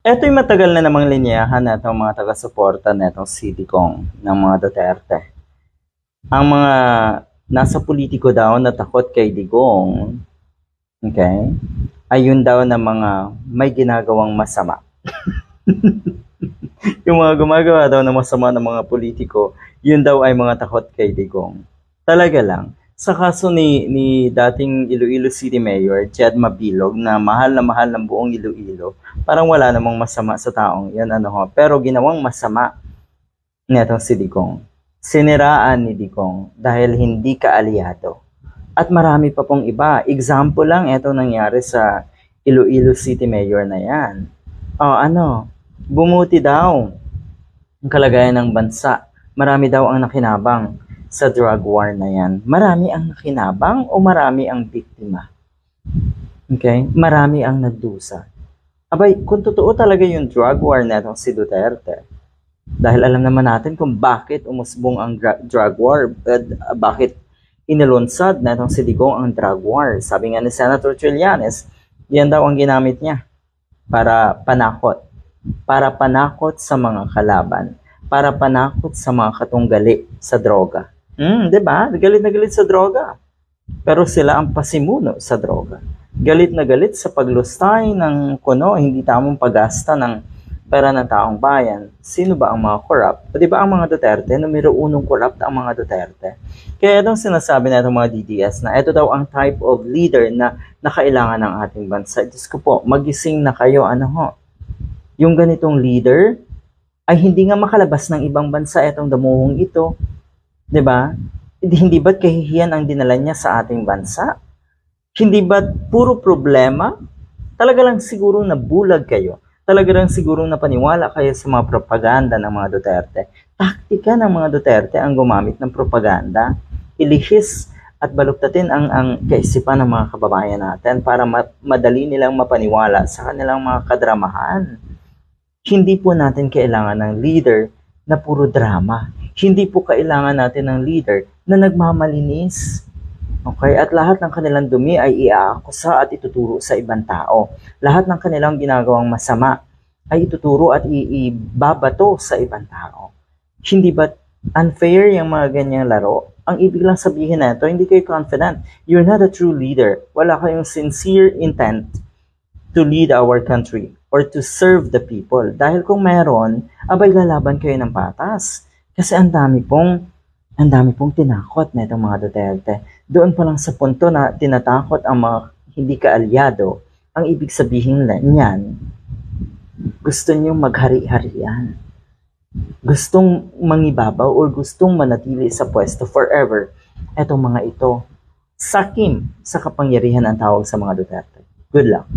Eto'y matagal na namang linyahan na itong mga taga-suporta na itong City Kong ng mga Duterte. Ang mga nasa politiko daw na takot kay Digong, okay, ayun daw na mga may ginagawang masama. Yung mga gumagawa daw ng masama ng mga politiko, yun daw ay mga takot kay Digong. Talaga lang. Sa kaso ni dating Iloilo City Mayor, Jed Mabilog, na mahal ng buong Iloilo, parang wala namang masama sa taong yan, pero ginawang masama netong si Digong. Siniraan ni Digong dahil hindi ka aliado. At marami pa pong iba. Example lang, ito nangyari sa Iloilo City Mayor na yan. Bumuti daw ang kalagayan ng bansa. Marami daw ang nakinabang sa drug war na yan. Marami ang nakinabang o marami ang biktima? Okay? Marami ang nagdusa. Abay, kung totoo talaga yung drug war na itong si Duterte, dahil alam naman natin kung bakit umusbong ang drug war, bakit inilunsad na itong si Digong ang drug war. Sabi nga ni Senator Trillanes, yan daw ang ginamit niya para panakot. Para panakot sa mga kalaban. Para panakot sa mga katunggali sa droga. Diba? Galit na galit sa droga. Pero sila ang pasimuno sa droga. Galit na galit sa paglustay ng hindi tamang paggasta ng pera ng taong bayan. Sino ba ang mga corrupt? O diba ang mga Duterte? Numero 1 corrupt ang mga Duterte. Kaya itong sinasabi na itong mga DDS na ito daw ang type of leader na kailangan ng ating bansa. Diyos ko po, magising na kayo. Yung ganitong leader ay hindi nga makalabas ng ibang bansa itong damuhong ito. Diba? Hindi ba't kahihiyan ang dinala niya sa ating bansa? Hindi ba't puro problema? Talaga lang sigurong nabulag kayo. Talaga lang sigurong napaniwala kayo sa mga propaganda ng mga Duterte. Taktika ng mga Duterte ang gumamit ng propaganda. Ilihis at baluktatin ang kaisipan ng mga kababayan natin para madali nilang mapaniwala sa kanilang mga kadramahan. Hindi po natin kailangan ng leader na puro drama. Hindi po kailangan natin ng leader na nagmamalinis. Okay? At lahat ng kanilang dumi ay iaakusa at ituturo sa ibang tao. Lahat ng kanilang ginagawang masama ay ituturo at ibabato sa ibang tao. Hindi ba unfair yung mga ganyang laro? Ang ibig lang sabihin na ito, hindi kayo confident. You're not a true leader. Wala kayong sincere intent to lead our country or to serve the people. Dahil kung meron, abay lalaban kayo ng patas. Kasi ang dami pong tinakot na itong mga Duterte. Doon pa lang sa punto na tinatakot ang mga hindi kaalyado, ang ibig sabihin niyan, gusto nyo maghari-harian. Gustong mangibabaw o gustong manatili sa pwesto forever. Etong mga ito, sakim sa kapangyarihan ang tawag sa mga Duterte. Good luck.